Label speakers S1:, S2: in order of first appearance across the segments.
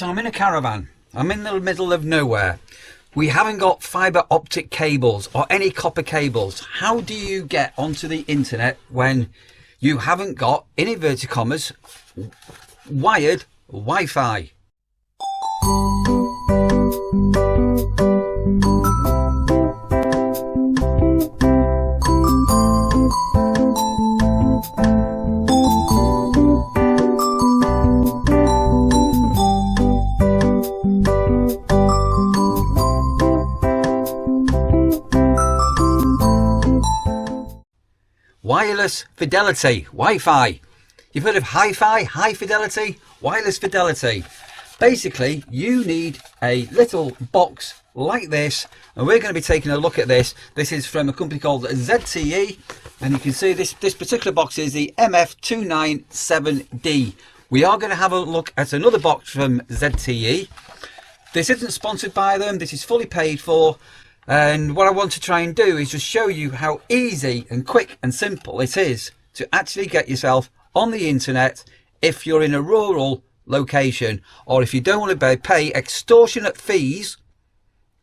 S1: So I'm in a caravan. I'm in the middle of nowhere. We haven't got fibre optic cables or any copper cables. How do you get onto the internet when you haven't got, in inverted commas, wired Wi-Fi? Wireless fidelity, Wi-Fi. You've heard of hi-fi, high fidelity, wireless fidelity. Basically, you need a little box like this, and we're going to be taking a look at this. This is from a company called ZTE, and you can see this particular box is the MF297D. We are going to have a look at another box from ZTE. This isn't sponsored by them, this is fully paid for. And what I want to try and do is just show you how easy and quick and simple it is to actually get yourself on the internet if you're in a rural location, or if you don't want to pay extortionate fees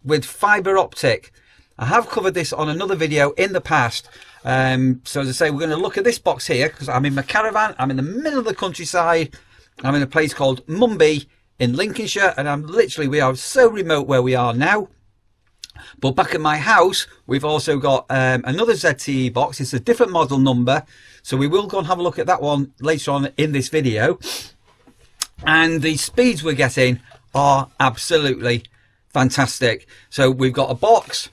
S1: with fibre optic. I have covered this on another video in the past. So as I say, we're going to look at this box here because I'm in my caravan. I'm in the middle of the countryside. I'm in a place called Mumby in Lincolnshire, and we are so remote where we are now. But back at my house, we've also got another ZTE box. It's a different model number, so we will go and have a look at that one later on in this video. And the speeds we're getting are absolutely fantastic. So we've got a box.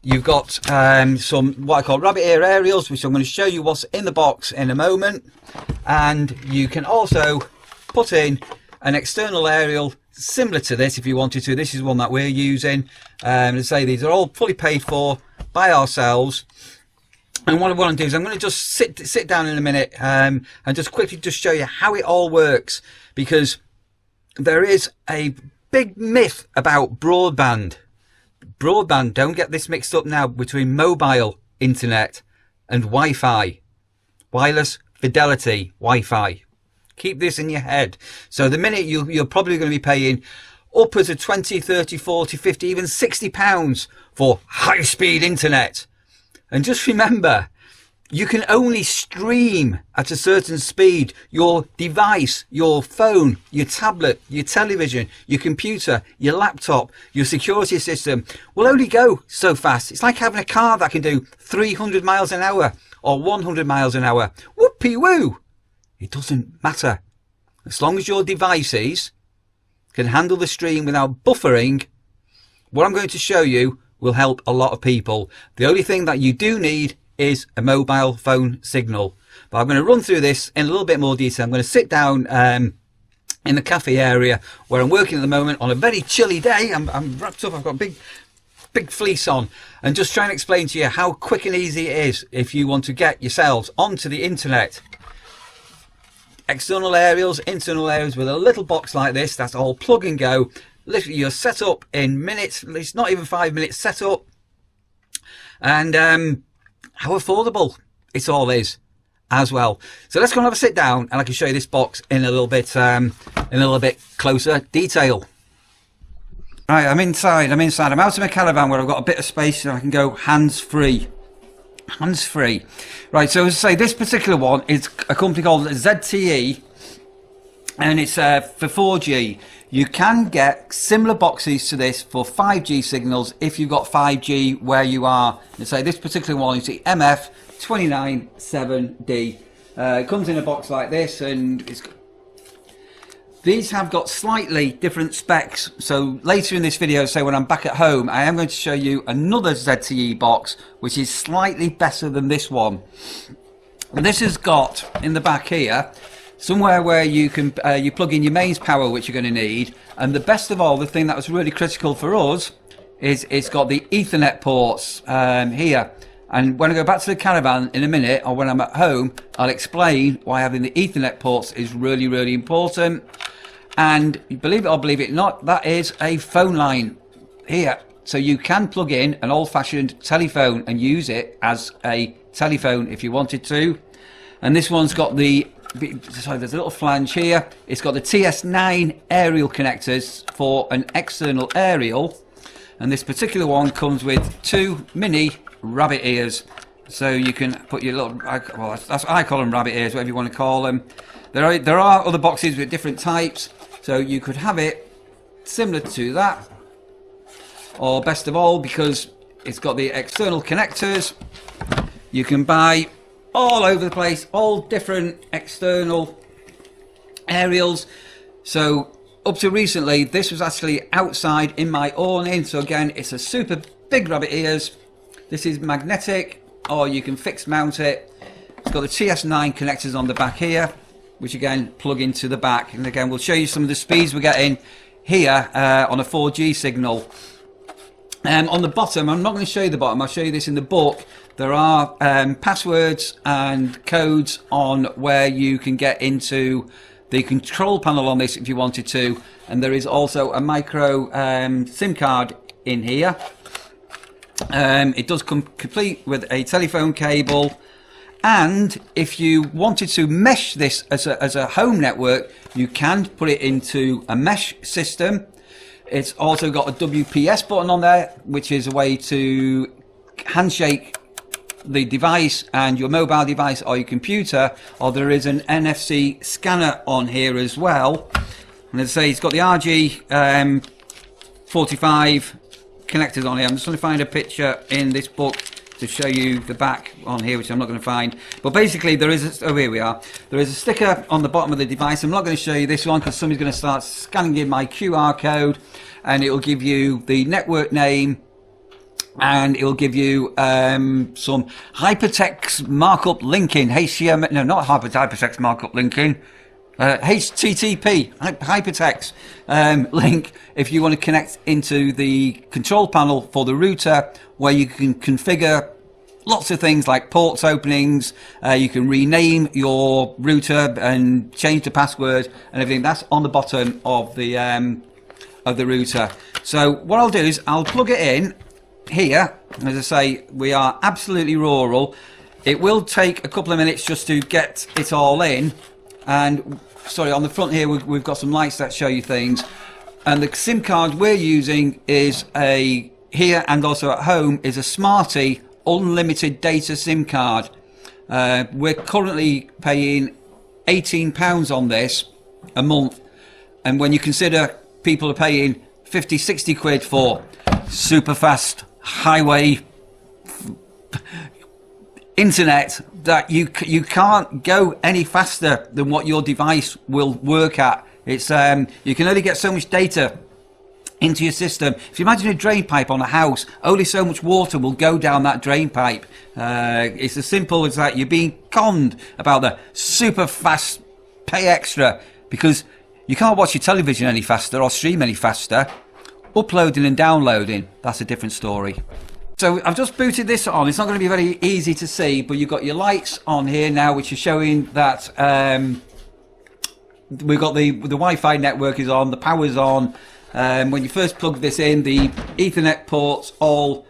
S1: You've got some what I call rabbit ear aerials, which I'm going to show you what's in the box in a moment. And you can also put in an external aerial similar to this if you wanted to. This is one that we're using. As I say, these are all fully paid for by ourselves. And what I want to do is I'm going to just sit down in a minute and just quickly just show you how it all works, because there is a big myth about broadband. Broadband, don't get this mixed up now between mobile internet and Wi-Fi. Wireless fidelity Wi-Fi. Keep this in your head. So the minute you're probably going to be paying upwards of 20, 30, 40, 50, even 60 pounds for high speed internet. And just remember, you can only stream at a certain speed. Your device, your phone, your tablet, your television, your computer, your laptop, your security system will only go so fast. It's like having a car that can do 300 miles an hour or 100 miles an hour. Whoopee woo! It doesn't matter. As long as your devices can handle the stream without buffering, what I'm going to show you will help a lot of people. The only thing that you do need is a mobile phone signal. But I'm going to run through this in a little bit more detail. I'm going to sit down in the cafe area where I'm working at the moment on a very chilly day. I'm wrapped up. I've got a big fleece on, and just try and explain to you how quick and easy it is if you want to get yourselves onto the internet. External aerials, internal aerials with a little box like this. That's all plug and go. Literally, you're set up in minutes. It's not even 5 minutes set up. And how affordable it all is as well. So let's go and have a sit down, and I can show you this box in a little bit closer detail. Right, I'm inside. I'm out of my caravan where I've got a bit of space so I can go hands-free. Hands-free. Right, so as I say, this particular one is a company called ZTE, and it's for 4G. You can get similar boxes to this for 5G signals if you've got 5G where you are. And say this particular one is the MF297D. It comes in a box like this, and these have got slightly different specs. So later in this video, say when I'm back at home, I am going to show you another ZTE box which is slightly better than this one. And this has got in the back here somewhere where you can you plug in your mains power, which you're going to need. And the best of all, the thing that was really critical for us is it's got the Ethernet ports here. And when I go back to the caravan in a minute, or when I'm at home, I'll explain why having the Ethernet ports is really, really important. And believe it or believe it not, that is a phone line here. So you can plug in an old-fashioned telephone and use it as a telephone if you wanted to. And this one's got the sorry, there's a little flange here. It's got the TS9 aerial connectors for an external aerial, and this particular one comes with 2 mini rabbit ears, so you can put your little, well, that's I call them rabbit ears, whatever you want to call them. There are other boxes with different types, so you could have it similar to that, or best of all, because it's got the external connectors, you can buy all over the place all different external aerials. So up to recently, this was actually outside in my awning. So again, it's a super big rabbit ears. This is magnetic, or you can fix mount it. It's got the TS9 connectors on the back here, which again plug into the back. And again, we'll show you some of the speeds we're getting here on a 4G signal. On the bottom, I'm not going to show you the bottom, I'll show you this in the book. There are passwords and codes on where you can get into the control panel on this if you wanted to, and there is also a micro SIM card in here. It does come complete with a telephone cable, and if you wanted to mesh this as a home network, you can put it into a mesh system. It's also got a WPS button on there, which is a way to handshake the device and your mobile device or your computer, or there is an NFC scanner on here as well. And as I say, it's got the RG45 connectors on here. I'm just going to find a picture in this book to show you the back on here, which I'm not going to find. But basically, there is oh, here we are. There is a sticker on the bottom of the device. I'm not going to show you this one because somebody's going to start scanning in my QR code, and it will give you the network name, and it will give you some hypertext markup linking. HTML, no, not hypertext markup linking. HTTP, hypertext link, if you want to connect into the control panel for the router, where you can configure lots of things like ports openings, you can rename your router and change the password and everything. That's on the bottom of the router. So what I'll do is I'll plug it in here. As I say, we are absolutely rural. It will take a couple of minutes just to get it all in. And sorry, on the front here we've got some lights that show you things, and the SIM card we're using is here and also at home is a Smarty unlimited data SIM card. We're currently paying £18 on this a month, and when you consider people are paying 50-60 quid for super fast highway internet, that you can't go any faster than what your device will work at. It's you can only get so much data into your system. If you imagine a drain pipe on a house, only so much water will go down that drain pipe. It's as simple as that. You're being conned about the super fast pay extra because you can't watch your television any faster or stream any faster. Uploading and downloading, that's a different story. So I've just booted this on. It's not going to be very easy to see, but you've got your lights on here now, which are showing that we've got the Wi-Fi network is on, the power's on. When you first plug this in, the Ethernet ports all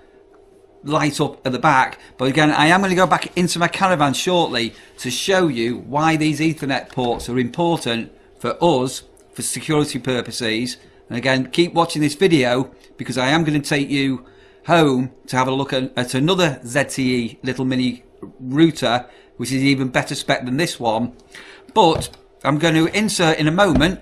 S1: light up at the back. But again, I am going to go back into my caravan shortly to show you why these Ethernet ports are important for us for security purposes. And again, keep watching this video because I am going to take you home to have a look at another ZTE little mini router, which is even better spec than this one. But I'm going to insert in a moment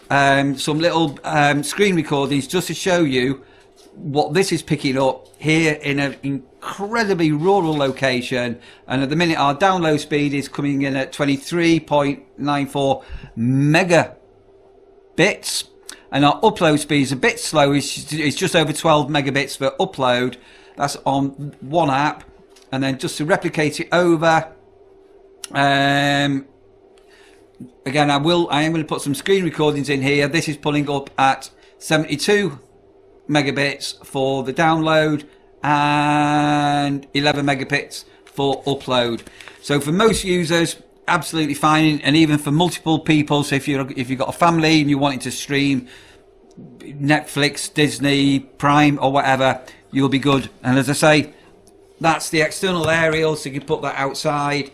S1: some little screen recordings just to show you what this is picking up here in an incredibly rural location. And at the minute our download speed is coming in at 23.94 megabits. And our upload speed is a bit slow. It's just over 12 megabits for upload. That's on one app. And then just to replicate it over, again, I am going to put some screen recordings in here. This is pulling up at 72 megabits for the download and 11 megabits for upload. So for most users, absolutely fine, and even for multiple people. So if you've got a family and you're wanting to stream Netflix, Disney, Prime or whatever, you'll be good. And as I say, that's the external aerial, so you can put that outside.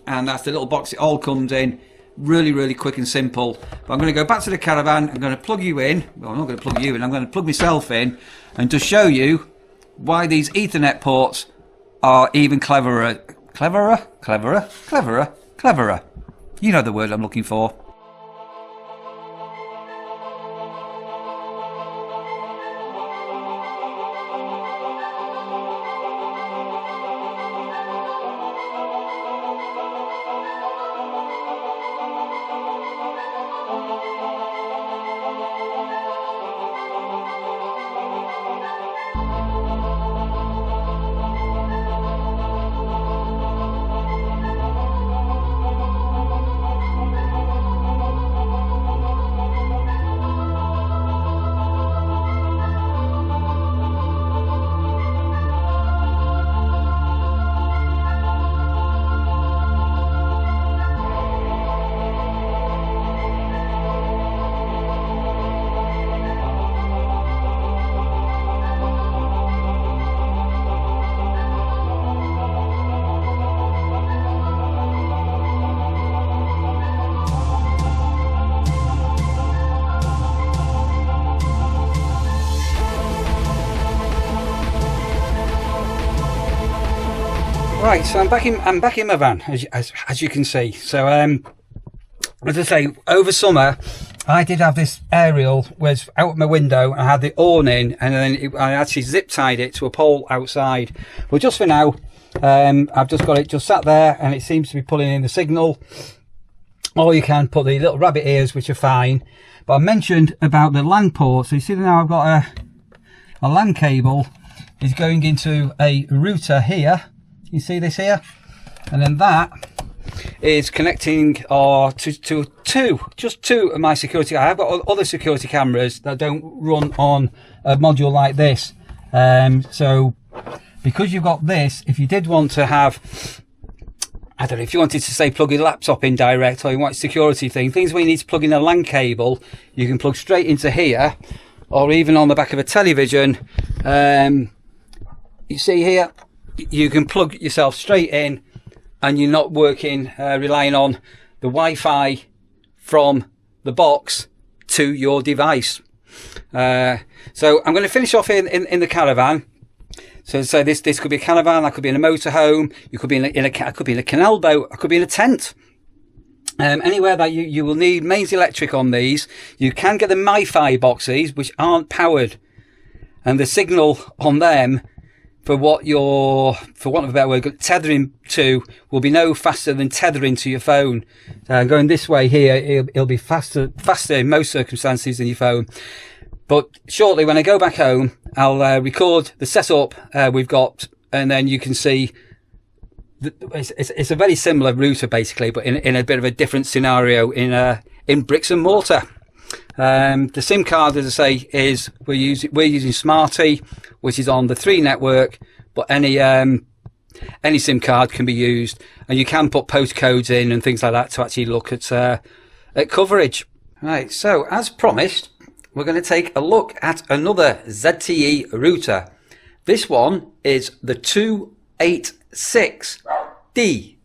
S1: and that's the little box it all comes in. Really quick and simple. But I'm going to go back to the caravan. I'm going to plug you in. Well, I'm not going to plug you in. I'm going to plug myself in and just show you why these Ethernet ports are even cleverer. Cleverer. You know the word I'm looking for. Right, so I'm back in my van, as you can see. So as I say, over summer I did have this aerial was out my window, and I had the awning, and then I actually zip tied it to a pole outside. Well, just for now, I've just got it just sat there, and it seems to be pulling in the signal. Or you can put the little rabbit ears, which are fine. But I mentioned about the LAN port. So you see now I've got a LAN cable is going into a router here. You see this here, and then that is connecting to just two of my security. I have got other security cameras that don't run on a module like this. So because you've got this, if you did want to have, I don't know, if you wanted to say plug your laptop in direct, or you want security things where you need to plug in a LAN cable, you can plug straight into here, or even on the back of a television. You see here, you can plug yourself straight in, and you're not relying on the Wi-Fi from the box to your device. So I'm going to finish off in the caravan. So this could be a caravan, that could be in a motorhome, you could be I could be in a canal boat, I could be in a tent. Anywhere that you will need mains electric on these. You can get the MiFi boxes, which aren't powered, and the signal on them, for want of a better word, tethering to, will be no faster than tethering to your phone. Going this way here, it'll be faster in most circumstances than your phone. But shortly, when I go back home, I'll record the setup we've got, and then you can see it's a very similar router basically, but in a bit of a different scenario in bricks and mortar. The SIM card, as I say, is we're using Smarty, which is on the 3 network, but any SIM card can be used, and you can put postcodes in and things like that to actually look at coverage. Right, so as promised, we're going to take a look at another ZTE router. This one is the 286D.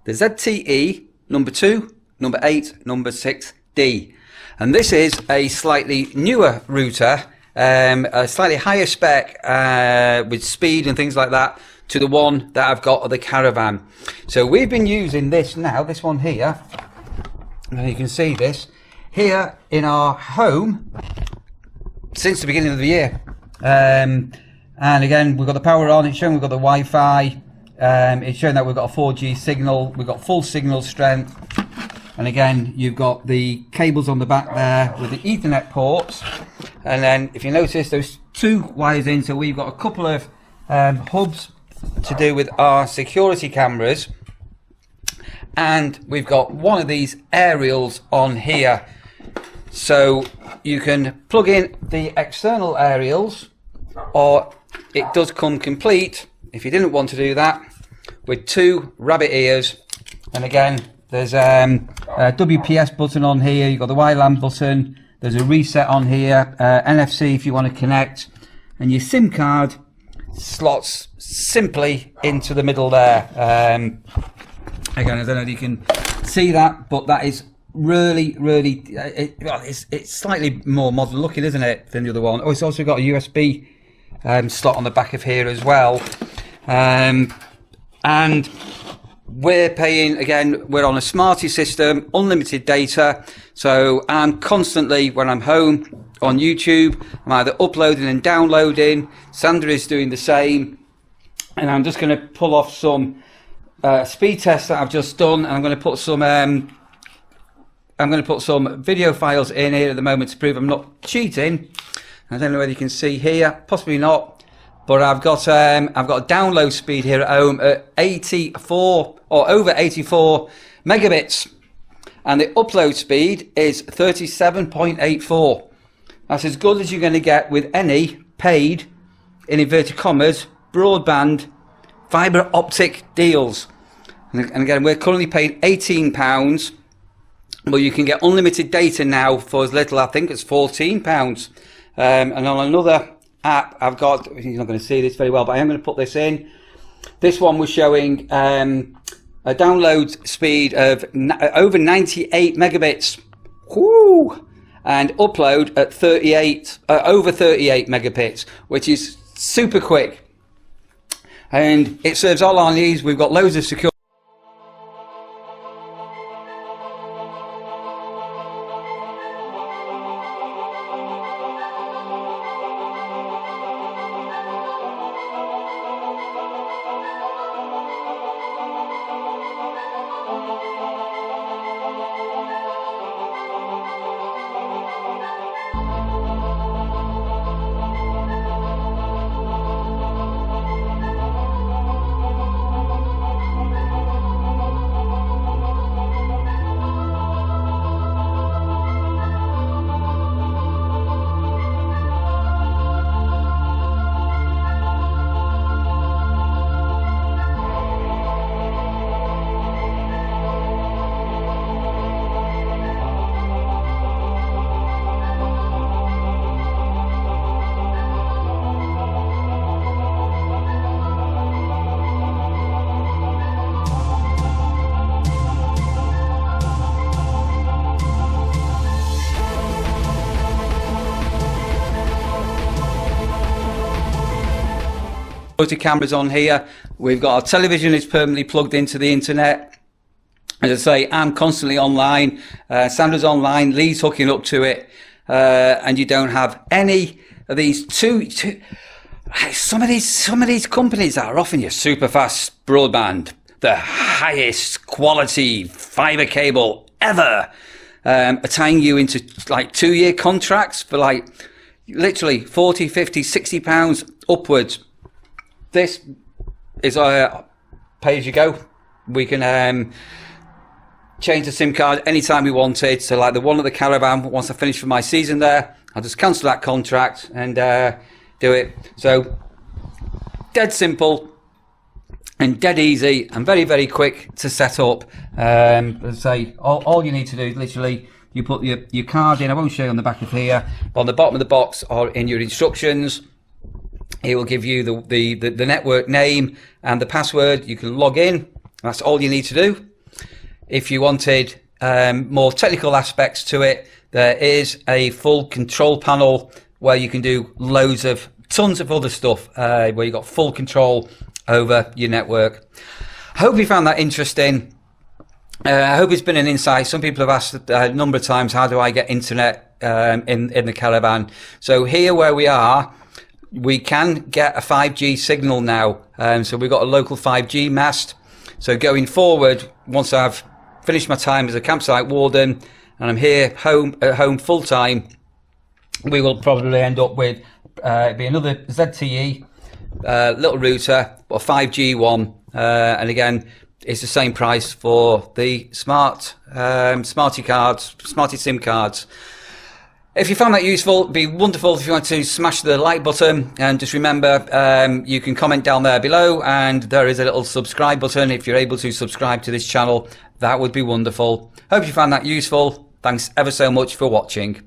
S1: The ZTE number 2, number 8, number 6D. And this is a slightly newer router, a slightly higher spec with speed and things like that to the one that I've got of the Caravan. So we've been using this now, this one here, and you can see this here in our home since the beginning of the year. And again, we've got the power on, it's showing we've got the Wi-Fi, it's showing that we've got a 4G signal, we've got full signal strength. And again, you've got the cables on the back there with the Ethernet ports. And then if you notice, there's 2 wires in, so we've got a couple of hubs to do with our security cameras. And we've got one of these aerials on here. So you can plug in the external aerials, or it does come complete, if you didn't want to do that, with 2 rabbit ears. And again, there's a WPS button on here, you've got the WLAN button, there's a reset on here, NFC if you want to connect, and your SIM card slots simply into the middle there. Again, I don't know if you can see that, but that is really, really, it's slightly more modern looking, isn't it, than the other one. Oh, it's also got a USB slot on the back of here as well. And we're paying, again, we're on a Smarty system, unlimited data. So I'm constantly, when I'm home on YouTube, I'm either uploading and downloading. Sandra is doing the same. And I'm just going to pull off some speed tests that I've just done. And I'm going to put some video files in here at the moment to prove I'm not cheating. I don't know whether you can see here, possibly not, but I've got a download speed here at home at 84 or over 84 megabits, and the upload speed is 37.84. That's as good as you're going to get with any paid, in inverted commas, broadband fibre optic deals. And again, we're currently paying £18. But you can get unlimited data now for as little, I think it's £14. And on another app, I've got, you're not going to see this very well, but I am going to put this in. This one was showing a download speed of over 98 megabits. Whoo! And upload at over 38 megabits, which is super quick. And it serves all our needs. We've got loads of secure. Cameras on here. We've got our television is permanently plugged into the internet. As I say, I'm constantly online. Sandra's online. Lee's hooking up to it, and you don't have any of these some of these companies that are offering you super fast broadband, the highest quality fiber cable ever, are tying you into like 2-year contracts for like literally 40, 50, 60 pounds upwards. This is pay as you go. We can change the SIM card anytime we wanted. So like the one at the Caravan, once I finish for my season there, I'll just cancel that contract and do it. So dead simple and dead easy and very, very quick to set up. As I say, all you need to do is literally you put your card in. I won't show you on the back of here, but on the bottom of the box or in your instructions, it will give you the network name and the password. You can log in. That's all you need to do. If you wanted more technical aspects to it, there is a full control panel where you can do tons of other stuff, where you've got full control over your network. I hope you found that interesting. I hope it's been an insight. Some people have asked a number of times, how do I get internet in the Caravan? So here where we are, we can get a 5G signal now. So we've got a local 5G mast. So going forward, once I've finished my time as a campsite warden and I'm here at home full time, we will probably end up with be another ZTE little router, but a 5G one. And again, it's the same price for the Smarty SIM cards. If you found that useful, it'd be wonderful if you want to smash the like button, and just remember you can comment down there below, and there is a little subscribe button. If you're able to subscribe to this channel, that would be wonderful. Hope you found that useful. Thanks ever so much for watching.